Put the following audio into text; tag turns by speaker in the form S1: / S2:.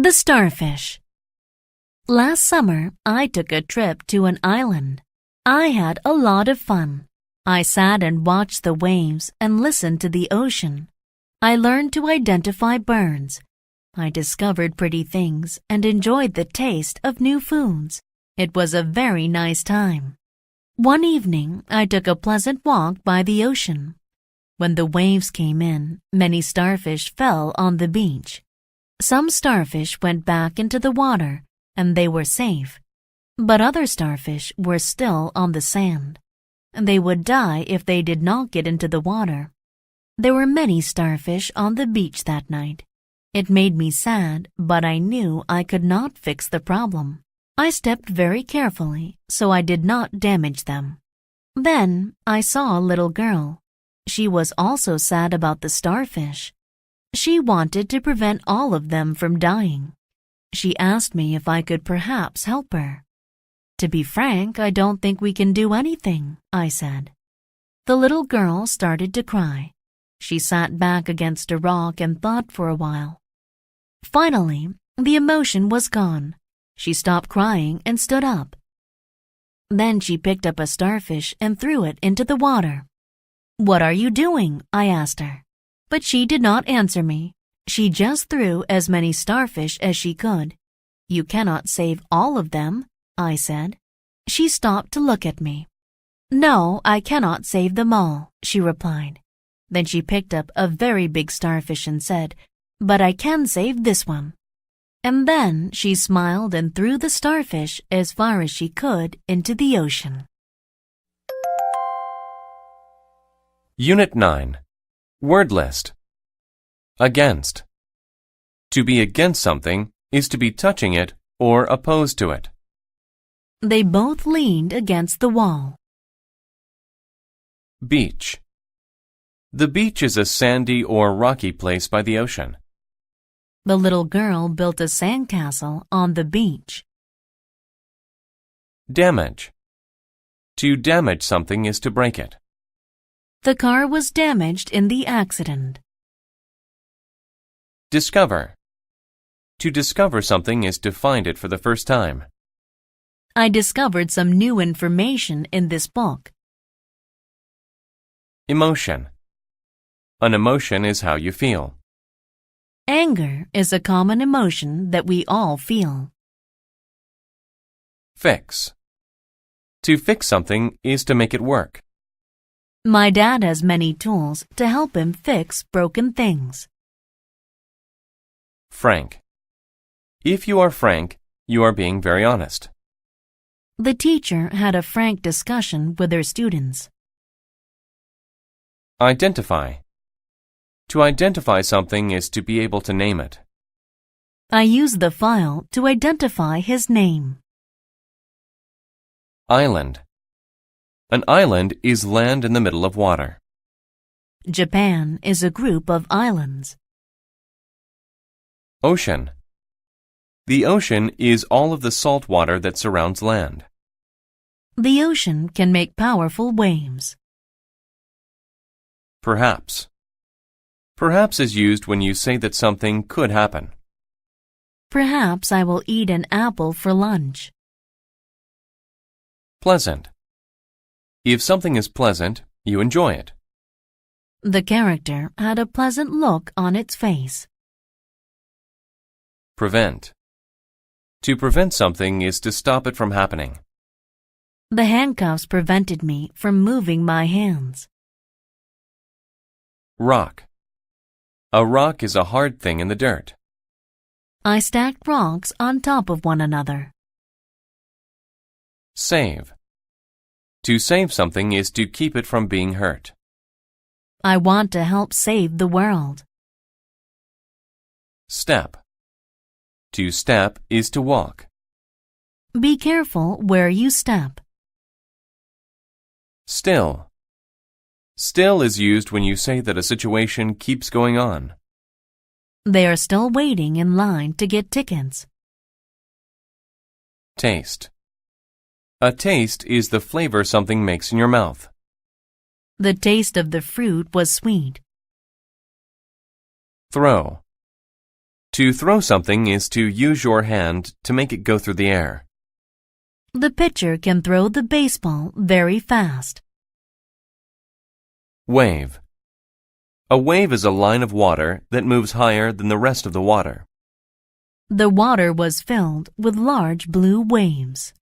S1: The starfish. Last summer, I took a trip to an island. I had a lot of fun. I sat and watched the waves and listened to the ocean. I learned to identify birds. I discovered pretty things and enjoyed the taste of new foods. It was a very nice time. One evening, I took a pleasant walk by the ocean. When the waves came in, many starfish fell on the beach. Some starfish went back into the water, and they were safe. But other starfish were still on the sand. They would die if they did not get into the water. There were many starfish on the beach that night. It made me sad, but I knew I could not fix the problem. I stepped very carefully, so I did not damage them. Then I saw a little girl. She was also sad about the starfish. She wanted to prevent all of them from dying. She asked me if I could perhaps help her. To be frank, I don't think we can do anything, I said. The little girl started to cry. She sat back against a rock and thought for a while. Finally, the emotion was gone. She stopped crying and stood up. Then she picked up a starfish and threw it into the water. "What are you doing?" I asked her. But she did not answer me. She just threw as many starfish as she could. "You cannot save all of them," I said. She stopped to look at me. "No, I cannot save them all," she replied. Then she picked up a very big starfish and said, "But I can save this one." And then she smiled and threw the starfish as far as she could into the ocean.
S2: Unit 9. Word list. Against. To be against something is to be touching it or opposed to it.
S1: They both leaned against the wall.
S2: Beach. The beach is a sandy or rocky place by the ocean.
S1: The little girl built a sandcastle on the beach.
S2: Damage. To damage something is to break it.
S1: The car was damaged in the accident.
S2: Discover. To discover something is to find it for the first time.
S1: I discovered some new information in this book.
S2: Emotion. An emotion is how you feel.
S1: Anger is a common emotion that we all feel.
S2: Fix. To fix something is to make it work.
S1: My dad has many tools to help him fix broken things.
S2: Frank. If you are frank, you are being very honest.
S1: The teacher had a frank discussion with her students.
S2: Identify. To identify something is to be able to name it.
S1: I used the file to identify his name.
S2: Island. An island is land in the middle of water.
S1: Japan is a group of islands.
S2: Ocean. The ocean is all of the salt water that surrounds land.
S1: The ocean can make powerful waves.
S2: Perhaps. Perhaps is used when you say that something could happen.
S1: Perhaps I will eat an apple for lunch.
S2: Pleasant. If something is pleasant, you enjoy it.
S1: The character had a pleasant look on its face.
S2: Prevent. To prevent something is to stop it from happening.
S1: The handcuffs prevented me from moving my hands.
S2: Rock. A rock is a hard thing in the dirt.
S1: I stacked rocks on top of one another.
S2: Save. To save something is to keep it from being hurt.
S1: I want to help save the world.
S2: Step. To step is to walk.
S1: Be careful where you step.
S2: Still. Still is used when you say that a situation keeps going on.
S1: They are still waiting in line to get tickets.
S2: Taste. A taste is the flavor something makes in your mouth.
S1: The taste of the fruit was sweet.
S2: Throw. To throw something is to use your hand to make it go through the air.
S1: The pitcher can throw the baseball very fast.
S2: Wave. A wave is a line of water that moves higher than the rest of the water.
S1: The water was filled with large blue waves.